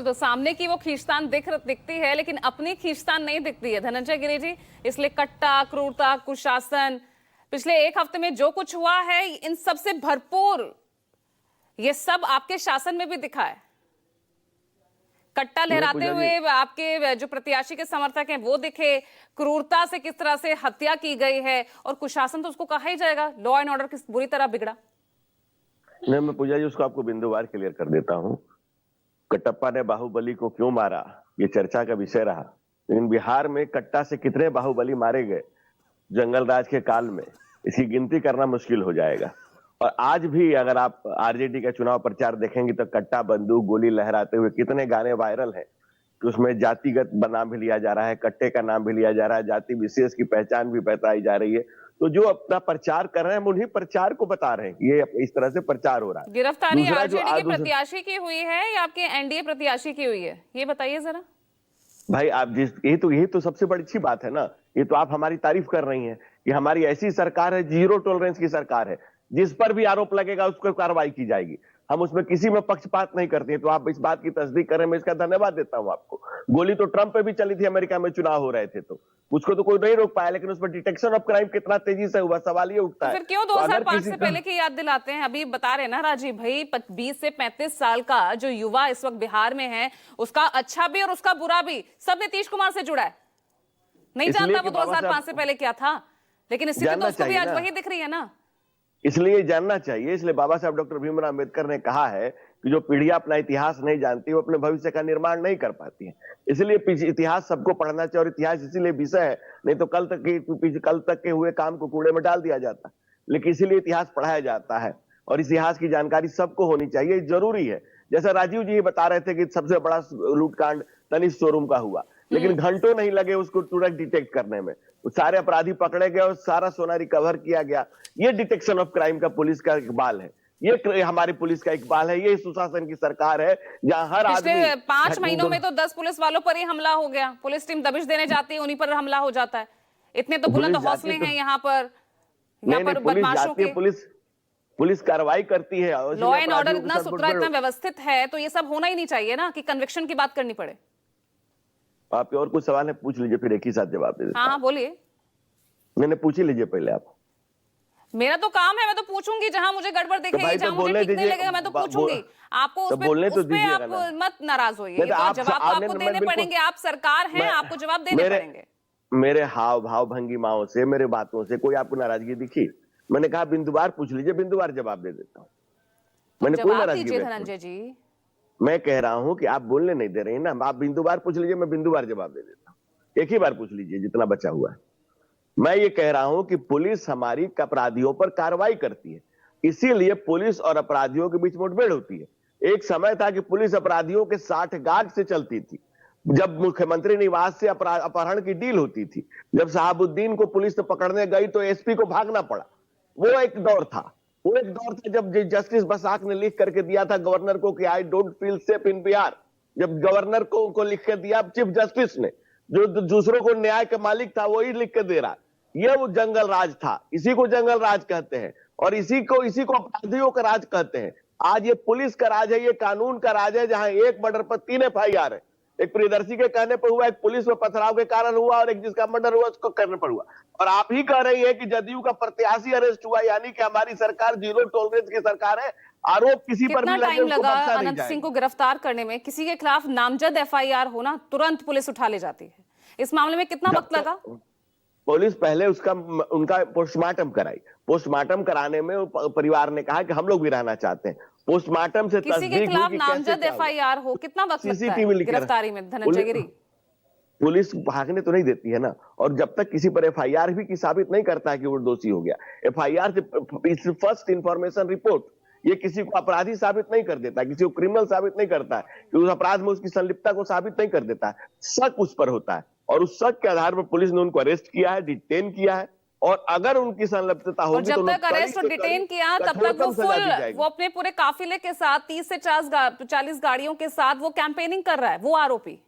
तो सामने की वो खींचतान दिखती है, लेकिन अपनी खींचतान नहीं दिखती है धनंजय गिरी जी। इसलिए कट्टा, क्रूरता, कुशासन, पिछले एक हफ्ते में जो कुछ हुआ है, इन सबसे भरपूर ये सब आपके शासन में भी दिखा है। कट्टा लहराते हुए आपके जो प्रत्याशी के समर्थक हैं वो दिखे, क्रूरता से किस तरह से हत्या की गई है, और कुशासन तो उसको कहा ही जाएगा, लॉ एंड ऑर्डर किस बुरी तरह बिगड़ा। नहीं, मैं पूजा जी उसको आपको बिंदुवार क्लियर कर देता हूं। कटप्पा ने बाहुबली को क्यों मारा, ये चर्चा का विषय रहा, लेकिन बिहार में कट्टा से कितने बाहुबली मारे गए जंगल राज के काल में, इसकी गिनती करना मुश्किल हो जाएगा। और आज भी अगर आप आरजेडी का चुनाव प्रचार देखेंगे तो कट्टा, बंदूक, गोली लहराते हुए कितने गाने वायरल हैं कि उसमें जातिगत नाम भी लिया जा रहा है, कट्टे का नाम भी लिया जा रहा है, जाति विशेष की पहचान भी बताई जा रही है। तो जो अपना प्रचार कर रहे हैं हम उन्हीं प्रचार को बता रहे हैं, ये इस तरह से प्रचार हो रहा है। गिरफ्तारी आरजेडी के प्रत्याशी की हुई है या आपके एनडीए प्रत्याशी की हुई है, ये बताइए जरा। भाई आप यही तो सबसे बड़ी अच्छी बात है ना। ये तो आप हमारी तारीफ कर रही हैं कि हमारी ऐसी सरकार है, जीरो टॉलरेंस की सरकार है, जिस पर भी आरोप लगेगा उस पर कार्रवाई की जाएगी। हम उसमें किसी में पक्षपात नहीं करते हैं। तो आप इस बात की तस्दीक करें, मैं इसका धन्यवाद देता हूं आपको। गोली तो ट्रंप पे भी चली थी, अमेरिका में चुनाव हो रहे थे, तो उसको तो कोई नहीं रोक पाया, लेकिन उस पर डिटेक्शन ऑफ क्राइम कितना तेजी से हुआ, सवाल ये उठता है। फिर क्यों 2005 से पहले की याद दिलाते हैं? अभी बता रहे ना राजीव भाई, 20 से 35 साल का जो युवा इस वक्त बिहार में है, उसका अच्छा भी और उसका बुरा भी सब नीतीश कुमार से जुड़ा है। नहीं जानता वो 2005 से पहले क्या था, लेकिन स्थिति तो उसको भी आज वही दिख रही है ना। इसलिए जानना चाहिए। इसलिए बाबा साहब डॉक्टर भीमराव अम्बेडकर ने कहा है कि जो पीढ़ियां अपना इतिहास नहीं जानती वो अपने भविष्य का निर्माण नहीं कर पाती है। इसलिए इतिहास सबको पढ़ना चाहिए, और इतिहास इसीलिए विषय है, नहीं तो कल तक के हुए काम को कूड़े में डाल दिया जाता। लेकिन इसीलिए इतिहास पढ़ाया जाता है, और इतिहास की जानकारी सबको होनी चाहिए, जरूरी है। जैसा राजीव जी बता रहे थे कि सबसे बड़ा लूटकांड तनिष्क शोरूम का हुआ, लेकिन घंटों नहीं लगे उसको तुरंत डिटेक्ट करने में। सारे अपराधी पकड़े गए और सारा सोना रिकवर किया गया। ये डिटेक्शन ऑफ क्राइम का पुलिस का इकबाल है, ये हमारी पुलिस का इकबाल है, ये सुशासन की सरकार है, जहां हर आदमी। 5 महीनों में तो 10 पुलिस वालों पर ही हमला हो गया। पुलिस टीम दबिश देने जाती है, उन्हीं पर हमला हो जाता है। इतने तो बुलंद हौसले हैं यहाँ पर बदमाशों के। पुलिस कार्रवाई करती है, लॉ एंड ऑर्डर इतना सुथरा, इतना व्यवस्थित है, तो ये सब होना ही नहीं चाहिए ना कि कन्विक्शन की बात करनी पड़े। आप और कुछ सवाल है पूछ लीजिए, फिर एक ही साथ जवाब दे देता। हाँ बोलिए। मैंने पूछ ही लीजिए पहले आप। मेरा तो काम है, मैं तो पूछूंगी, जहां मुझे गड़बड़ दिखेगी, जहां मुझे ठीक नहीं लगेगा मैं तो पूछूंगी। आपको उस पे आप मत नाराज होइए, जवाब तो आपको देने पड़ेंगे, आप सरकार हैं, आपको जवाब देने पड़ेंगे। मेरे हाव भाव भंगिमाओं से, मेरे बातों से कोई आपको नाराजगी दिखी? मैंने कहा बिंदुवार पूछ लीजिए, बिंदुवार जवाब दे देता हूँ। मैंने कोई नाराजगी धनंजय जी, मैं कह रहा हूं कि आप बोलने नहीं दे रहे हैं ना। आप बिंदुवार पूछ लीजिए, मैं बिंदुवार जवाब दे देता हूं। एक ही बार पूछ लीजिए जितना बचा हुआ है। मैं ये कह रहा हूं कि पुलिस हमारी अपराधियों पर कार्रवाई करती है, इसीलिए पुलिस और अपराधियों के बीच मुठभेड़ होती है। एक समय था कि पुलिस अपराधियों के 60 गार्ड से चलती थी, जब मुख्यमंत्री निवास से अपहरण की डील होती थी। जब शहाबुद्दीन को पुलिस ने पकड़ने गई तो एसपी को भागना पड़ा। वो एक दौर था जब जस्टिस बसाक ने लिख करके दिया था गवर्नर को कि I don't feel safe in Bihar. जब गवर्नर को लिख के दिया चीफ जस्टिस ने, जो दूसरों को न्याय का मालिक था वही लिख के दे रहा। ये वो जंगल राज था, इसी को जंगल राज कहते हैं, और इसी को अपराधियों का राज कहते हैं। आज ये पुलिस का राज है, ये कानून का राज है, जहां एक मर्डर पर 3 FIR है। एक प्रियदर्शी के कहने पर हुआ, एक पुलिस में पथराव के कारण हुआ, और एक जिसका मर्डर हुआ उसको करने पर हुआ। और आप ही कह रही है कि जदयू का प्रत्याशी अरेस्ट हुआ, यानी कि हमारी सरकार जीरो टॉलरेंस की सरकार है। आरोप किसी पर भी टाइम लगा अनंत सिंह को गिरफ्तार करने में? किसी के खिलाफ नामजद FIR होना, तुरंत पुलिस उठा ले जाती है। इस मामले में कितना वक्त लगा? पुलिस पहले उनका पोस्टमार्टम कराई। पोस्टमार्टम कराने में परिवार ने कहा कि हम लोग भी रहना चाहते हैं। पोस्टमार्टम से किसी के खिलाफ नामजद FIR हो, कितना वक्त लगता है गिरफ्तारी में धनंजय गिरी? पुलिस भागने तो नहीं देती है ना, और जब तक किसी पर FIR भी की साबित नहीं करता है कि वो दोषी हो गया। FIR से फर्स्ट इंफॉर्मेशन रिपोर्ट, ये किसी को अपराधी साबित नहीं कर देता, किसी को क्रिमिनल साबित नहीं करता है, कि उस अपराध में उसकी संलिप्तता को साबित नहीं कर देता है। शक उस पर होता है, और उस शक के आधार पर पुलिस ने उनको अरेस्ट किया है, डिटेन किया है, और अगर उनकी संलिप्तता होगी जब तक अरेस्ट और डिटेन किया तब तक वो अपने पूरे काफिले के साथ 30 से 40 गाड़ियों के साथ वो कैंपेनिंग कर रहा है, वो आरोपी।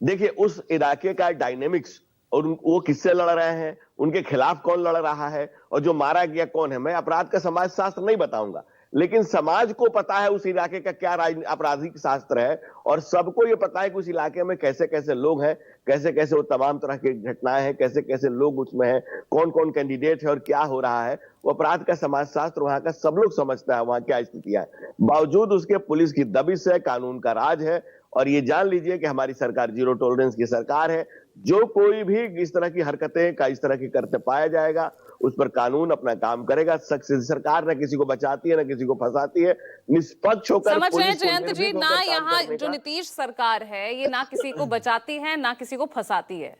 देखिए उस इलाके का डायनेमिक्स, और वो किससे लड़ रहे हैं, उनके खिलाफ कौन लड़ रहा है, और जो मारा गया कौन है। मैं अपराध का समाजशास्त्र नहीं बताऊंगा, लेकिन समाज को पता है उस इलाके का क्या आपराधिक शास्त्र है, और सबको ये पता है कि उस इलाके में कैसे कैसे लोग हैं, कैसे कैसे वो तमाम तरह की घटनाएं हैं, कैसे कैसे लोग उसमें हैं, कौन कौन कैंडिडेट है और क्या हो रहा है। वो अपराध का समाजशास्त्र वहां का सब लोग समझता है, वहां क्या स्थितियां है। बावजूद उसके पुलिस की दबिश है, कानून का राज है, और ये जान लीजिए कि हमारी सरकार जीरो टॉलरेंस की सरकार है। जो कोई भी इस तरह की हरकतें का इस तरह की करते पाया जाएगा, उस पर कानून अपना काम करेगा। सरकार न किसी को बचाती है, न किसी को फंसाती है। निष्पक्ष होकर समझ रहे हैं पुलिस को जयंत जी, निर्भीक ना होकर काम यहाँ करने जो का नीतीश सरकार है ये ना किसी को बचाती है ना किसी को फंसाती है।